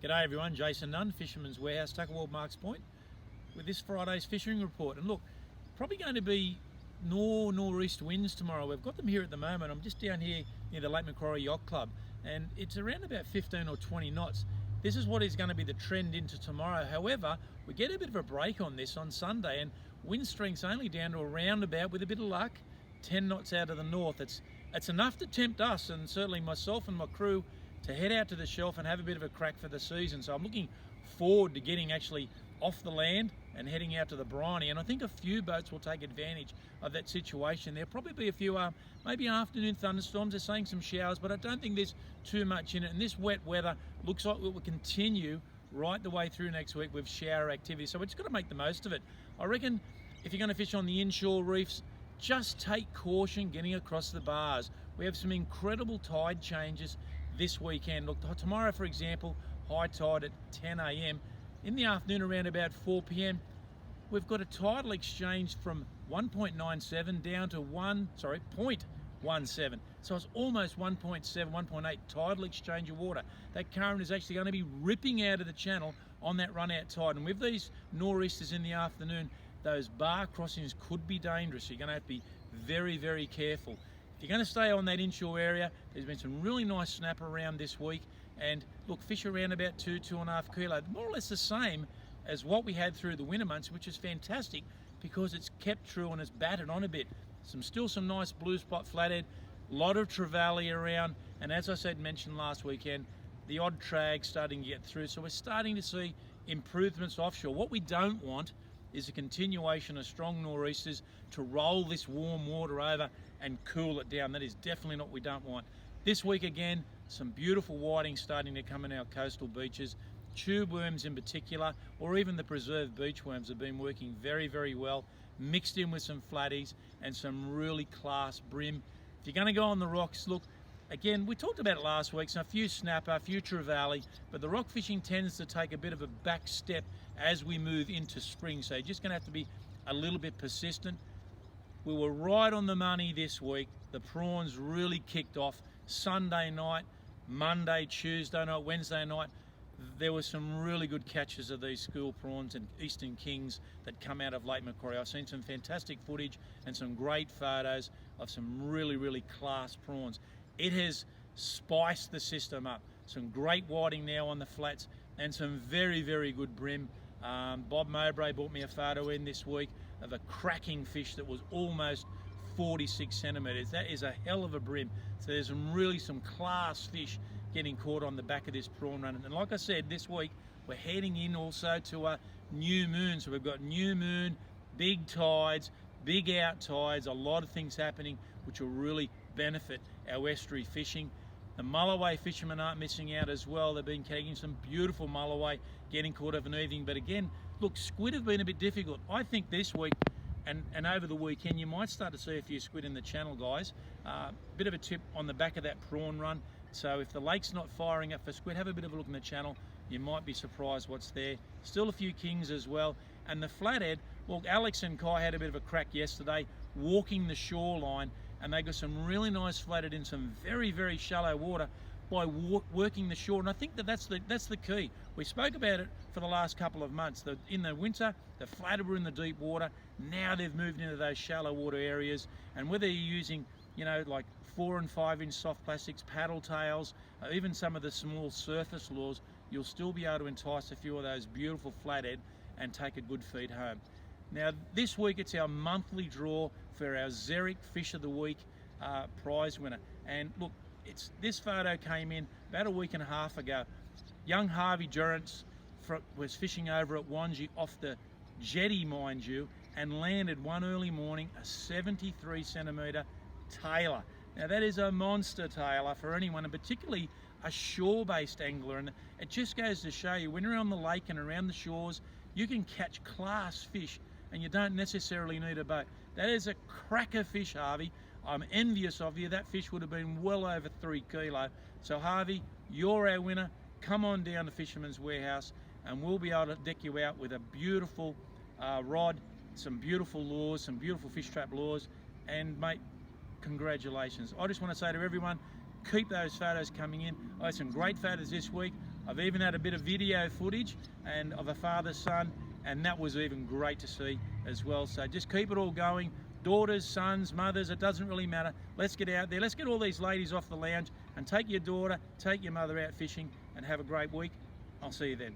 G'day everyone, Jason Nunn, Fisherman's Warehouse, Tuckerwald, Marks Point, with this Friday's fishing report. And look, probably going to be northeast winds tomorrow. We've got them here at the moment. I'm just down here near the Lake Macquarie Yacht Club, and it's around about 15 or 20 knots. This is what is going to be the trend into tomorrow. However, we get a bit of a break on this on Sunday, and wind strength's only down to around about, with a bit of luck, 10 knots out of the north. It's enough to tempt us, and certainly myself and my crew, to head out to the shelf and have a bit of a crack for the season. So I'm looking forward to getting actually off the land and heading out to the briny, and I think a few boats will take advantage of that situation. There'll probably be a few maybe afternoon thunderstorms. They're saying some showers, but I don't think there's too much in it, and this wet weather looks like it will continue right the way through next week with shower activity, so we've just got to make the most of it. I reckon if you're going to fish on the inshore reefs, just take caution getting across the bars. We have some incredible tide changes this weekend. Look, tomorrow, for example, high tide at 10 a.m. In the afternoon, around about 4 p.m, we've got a tidal exchange from 1.97 down to 0.17. So it's almost 1.7, 1.8 tidal exchange of water. That current is actually going to be ripping out of the channel on that run-out tide. And with these nor'easters in the afternoon, those bar crossings could be dangerous. You're going to have to be very, very careful. If you're going to stay on that inshore area, there's been some really nice snap around this week, and look, fish around about 2.5 kilo, more or less the same as what we had through the winter months, which is fantastic because it's kept true and it's battered on a bit. Still some nice blue spot flathead, a lot of trevally around, and as I mentioned last weekend, the odd trag starting to get through, so we're starting to see improvements offshore. What we don't want is a continuation of strong nor'easters to roll this warm water over and cool it down. That is definitely not what we don't want. This week again, some beautiful whiting starting to come in our coastal beaches. Tube worms in particular, or even the preserved beach worms, have been working very, very well, mixed in with some flatties and some really class brim. If you're going to go on the rocks, look, again, we talked about it last week, so a few snapper, a few trevally, but the rock fishing tends to take a bit of a back step as we move into spring, so you're just going to have to be a little bit persistent. We were right on the money this week. The prawns really kicked off Sunday night, Monday, Tuesday night, Wednesday night. There were some really good catches of these school prawns and eastern kings that come out of Lake Macquarie. I've seen some fantastic footage and some great photos of some really, really class prawns. It has spiced the system up. Some great whiting now on the flats and some very, very good brim. Bob Mowbray brought me a photo in this week of a cracking fish that was almost 46 centimetres. That is a hell of a brim. So there's some class fish getting caught on the back of this prawn run. And like I said, this week we're heading in also to a new moon. So we've got new moon, big tides, big out tides, a lot of things happening which will really benefit our estuary fishing. The mulloway fishermen aren't missing out as well. They've been catching some beautiful mulloway, getting caught of an evening. But again, look, squid have been a bit difficult. I think this week and over the weekend, you might start to see a few squid in the channel, guys. Bit of a tip on the back of that prawn run. So if the lake's not firing up for squid, have a bit of a look in the channel. You might be surprised what's there. Still a few kings as well. And the flathead, well, Alex and Kai had a bit of a crack yesterday, walking the shoreline, and they got some really nice flathead in some very, very shallow water by working the shore. And I think that's the key. We spoke about it for the last couple of months. In the winter, the flathead were in the deep water. Now they've moved into those shallow water areas. And whether you're using, like 4 and 5 inch soft plastics, paddle tails, even some of the small surface lures, you'll still be able to entice a few of those beautiful flathead and take a good feed home. Now this week it's our monthly draw for our ZEREK Fish of the Week prize winner. And look, this photo came in about a week and a half ago. Young Harvey Durrance was fishing over at Swansea off the jetty, mind you, and landed one early morning a 73 centimetre tailor. Now that is a monster tailor for anyone, and particularly a shore-based angler. And it just goes to show you, when you're on the lake and around the shores, you can catch class fish and you don't necessarily need a boat. That is a cracker fish, Harvey. I'm envious of you. That fish would have been well over 3 kilo. So Harvey, you're our winner. Come on down to Fisherman's Warehouse and we'll be able to deck you out with a beautiful rod, some beautiful lures, some beautiful fish trap lures, and mate, congratulations. I just want to say to everyone, keep those photos coming in. I had some great photos this week. I've even had a bit of video footage and of a father-son, and that was even great to see as well. So just keep it all going. Daughters, sons, mothers, it doesn't really matter. Let's get out there. Let's get all these ladies off the lounge and take your daughter, take your mother out fishing and have a great week. I'll see you then.